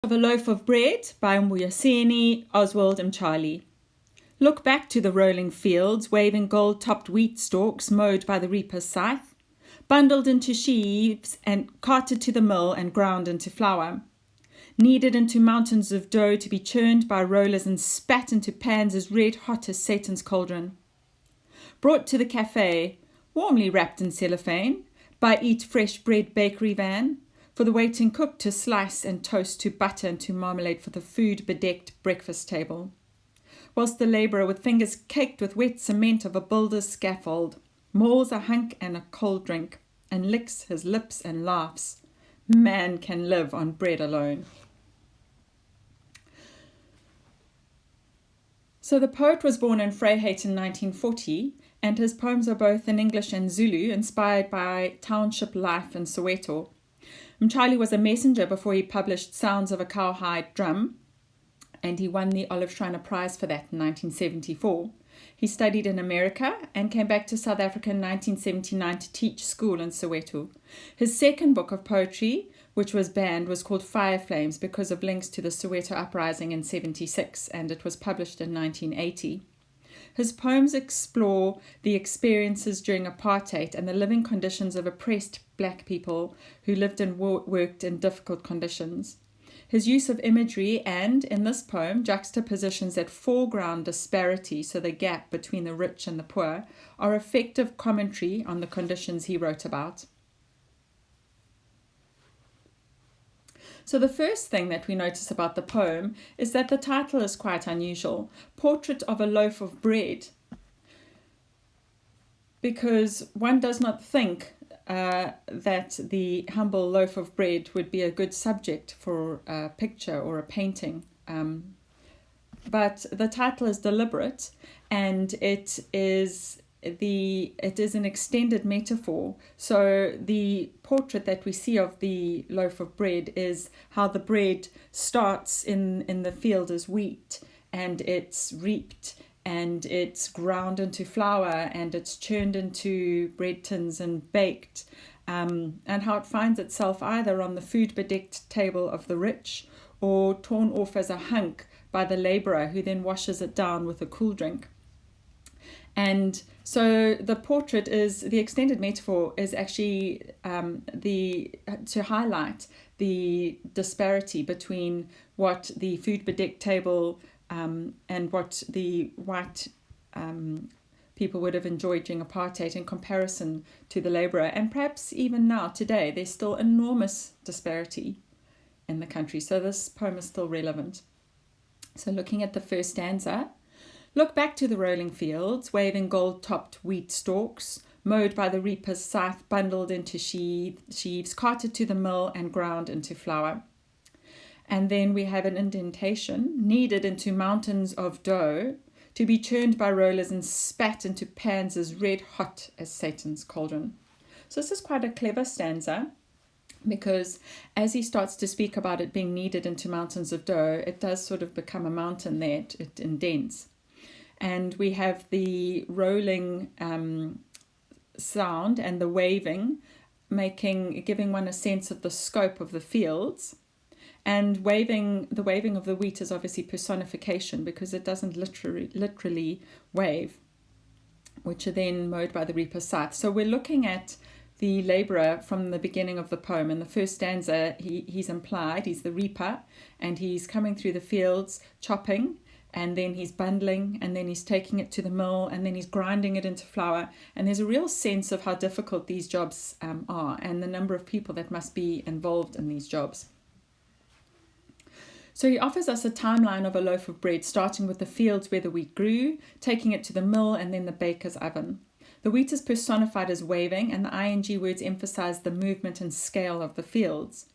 of a Loaf of Bread by Mbuyiseni Mtshali. Look back to the rolling fields, waving gold-topped wheat stalks mowed by the reaper's scythe, bundled into sheaves and carted to the mill and ground into flour, kneaded into mountains of dough to be churned by rollers and spat into pans as red hot as Satan's cauldron. Brought to the cafe, warmly wrapped in cellophane, by Eat Fresh Bread bakery van, for the waiting cook to slice and toast to butter and to marmalade for the food-bedecked breakfast table. Whilst the labourer, with fingers caked with wet cement of a builder's scaffold, mauls a hunk and a cold drink, and licks his lips and laughs. Man can live on bread alone. So the poet was born in Vryheid in 1940, and his poems are both in English and Zulu, inspired by township life in Soweto. Mtshali was a messenger before he published Sounds of a Cowhide Drum, and he won the Olive Schreiner Prize for that in 1974. He studied in America and came back to South Africa in 1979 to teach school in Soweto. His second book of poetry, which was banned, was called Fire Flames because of links to the Soweto uprising in 76, and it was published in 1980. His poems explore the experiences during apartheid and the living conditions of oppressed black people who lived and worked in difficult conditions. His use of imagery and, in this poem, juxtapositions that foreground disparity, so the gap between the rich and the poor, are effective commentary on the conditions he wrote about. So the first thing that we notice about the poem is that the title is quite unusual, Portrait of a Loaf of Bread, because one does not think that the humble loaf of bread would be a good subject for a picture or a painting. But the title is deliberate, and it is an extended metaphor. So the portrait that we see of the loaf of bread is how the bread starts in the field as wheat, and it's reaped, and it's ground into flour, and it's churned into bread tins and baked, and how it finds itself either on the food-bedecked table of the rich or torn off as a hunk by the labourer, who then washes it down with a cool drink. And so the portrait is, the extended metaphor is actually to highlight the disparity between what the food-bedecked table and what the white people would have enjoyed during apartheid in comparison to the labourer. And perhaps even now, today, there's still enormous disparity in the country. So this poem is still relevant. So looking at the first stanza, look back to the rolling fields, waving gold-topped wheat stalks, mowed by the reaper's scythe, bundled into sheaves, carted to the mill and ground into flour. And then we have an indentation, kneaded into mountains of dough, to be churned by rollers and spat into pans as red hot as Satan's cauldron. So this is quite a clever stanza, because as he starts to speak about it being kneaded into mountains of dough, it does sort of become a mountain there, it indents. And we have the rolling sound and the waving, giving one a sense of the scope of the fields. And the waving of the wheat is obviously personification, because it doesn't literally wave, which are then mowed by the reaper's scythe. So we're looking at the labourer from the beginning of the poem. In the first stanza, he's implied, he's the reaper, and he's coming through the fields, chopping, and then he's bundling, and then he's taking it to the mill, and then he's grinding it into flour. And there's a real sense of how difficult these jobs are, and the number of people that must be involved in these jobs. So he offers us a timeline of a loaf of bread, starting with the fields where the wheat grew, taking it to the mill, and then the baker's oven. The wheat is personified as waving, and the ing words emphasize the movement and scale of the fields.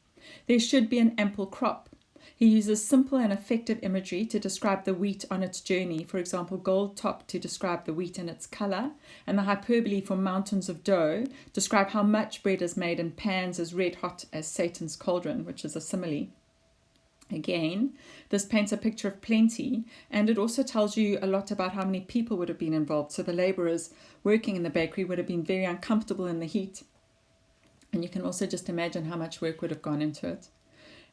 There should be an ample crop. He uses simple and effective imagery to describe the wheat on its journey, for example, gold top to describe the wheat and its colour, and the hyperbole for mountains of dough describe how much bread is made in pans as red hot as Satan's cauldron, which is a simile. Again, this paints a picture of plenty, and it also tells you a lot about how many people would have been involved. So the labourers working in the bakery would have been very uncomfortable in the heat. And you can also just imagine how much work would have gone into it.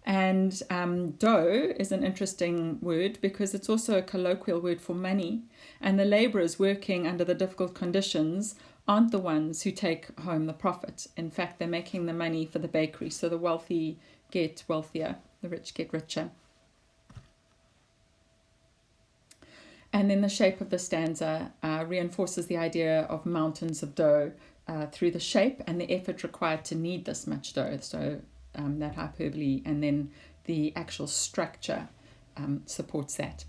And dough is an interesting word because it's also a colloquial word for money. And the labourers working under the difficult conditions aren't the ones who take home the profit. In fact, they're making the money for the bakery. So the wealthy get wealthier, the rich get richer. And then the shape of the stanza reinforces the idea of mountains of dough through the shape and the effort required to knead this much dough. So that hyperbole and then the actual structure supports that.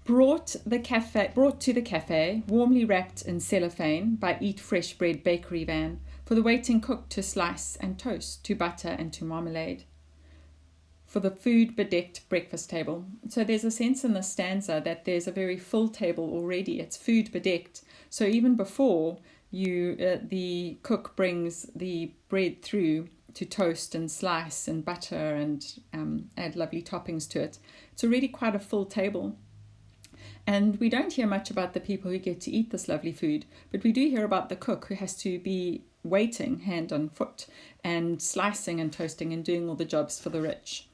Brought to the cafe, warmly wrapped in cellophane by Eat Fresh Bread bakery van, for the waiting cook to slice and toast, to butter and to marmalade. For the food bedecked breakfast table. So there's a sense in the stanza that there's a very full table already. It's food bedecked. So even before the cook brings the bread through to toast and slice and butter and add lovely toppings to it, it's already quite a full table. And we don't hear much about the people who get to eat this lovely food, but we do hear about the cook who has to be waiting hand on foot and slicing and toasting and doing all the jobs for the rich.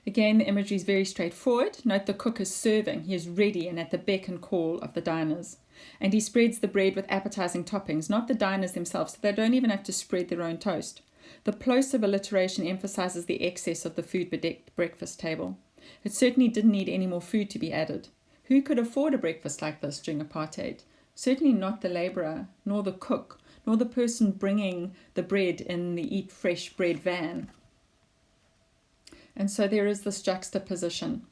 Again, the imagery is very straightforward. Note the cook is serving. He is ready and at the beck and call of the diners. And he spreads the bread with appetizing toppings, not the diners themselves, so they don't even have to spread their own toast. The plosive alliteration emphasizes the excess of the food-bedecked breakfast table. It certainly didn't need any more food to be added. Who could afford a breakfast like this during apartheid? Certainly not the labourer, nor the cook, nor the person bringing the bread in the Eat Fresh Bread van. And so there is this juxtaposition.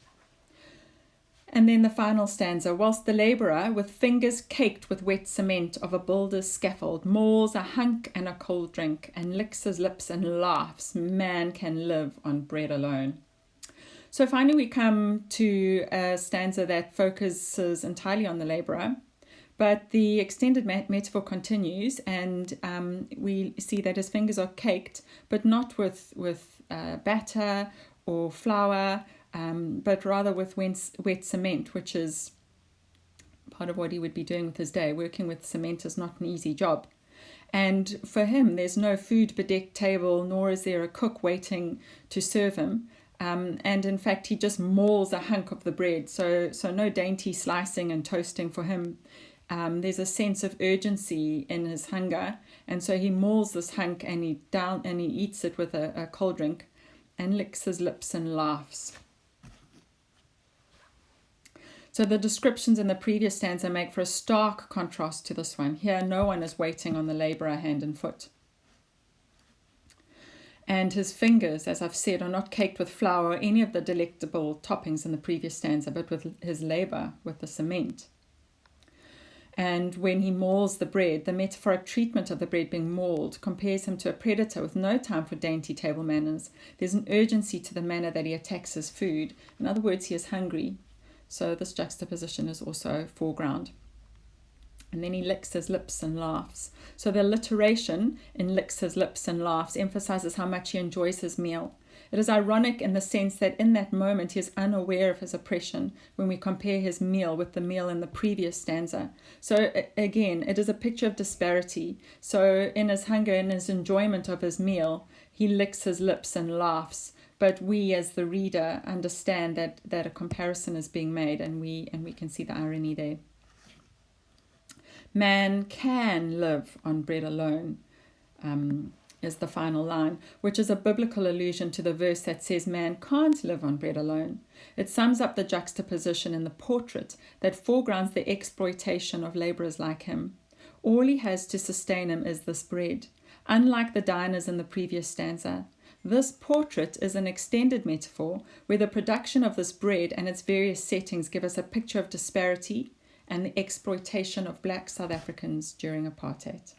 And then the final stanza, whilst the labourer, with fingers caked with wet cement of a builder's scaffold, mauls a hunk and a cold drink, and licks his lips and laughs, man can live on bread alone. So finally we come to a stanza that focuses entirely on the labourer, but the extended metaphor continues, and we see that his fingers are caked, but not with batter or flour, but rather with wet cement, which is part of what he would be doing with his day. Working with cement is not an easy job. And for him, there's no food-bedecked table, nor is there a cook waiting to serve him. And in fact, he just mauls a hunk of the bread. So no dainty slicing and toasting for him. There's a sense of urgency in his hunger. And so he mauls this hunk and he eats it with a cold drink and licks his lips and laughs. So the descriptions in the previous stanza make for a stark contrast to this one. Here, no one is waiting on the labourer hand and foot. And his fingers, as I've said, are not caked with flour or any of the delectable toppings in the previous stanza, but with his labour, with the cement. And when he mauls the bread, the metaphoric treatment of the bread being mauled compares him to a predator with no time for dainty table manners. There's an urgency to the manner that he attacks his food. In other words, he is hungry. So this juxtaposition is also foreground. And then he licks his lips and laughs. So the alliteration in licks his lips and laughs emphasizes how much he enjoys his meal. It is ironic in the sense that in that moment he is unaware of his oppression when we compare his meal with the meal in the previous stanza. So again, it is a picture of disparity. So in his hunger and his enjoyment of his meal, he licks his lips and laughs. But we as the reader understand that a comparison is being made, and we can see the irony there. Man can live on bread alone, is the final line, which is a biblical allusion to the verse that says man can't live on bread alone. It sums up the juxtaposition in the portrait that foregrounds the exploitation of labourers like him. All he has to sustain him is this bread, unlike the diners in the previous stanza. This portrait is an extended metaphor where the production of this bread and its various settings give us a picture of disparity and the exploitation of black South Africans during apartheid.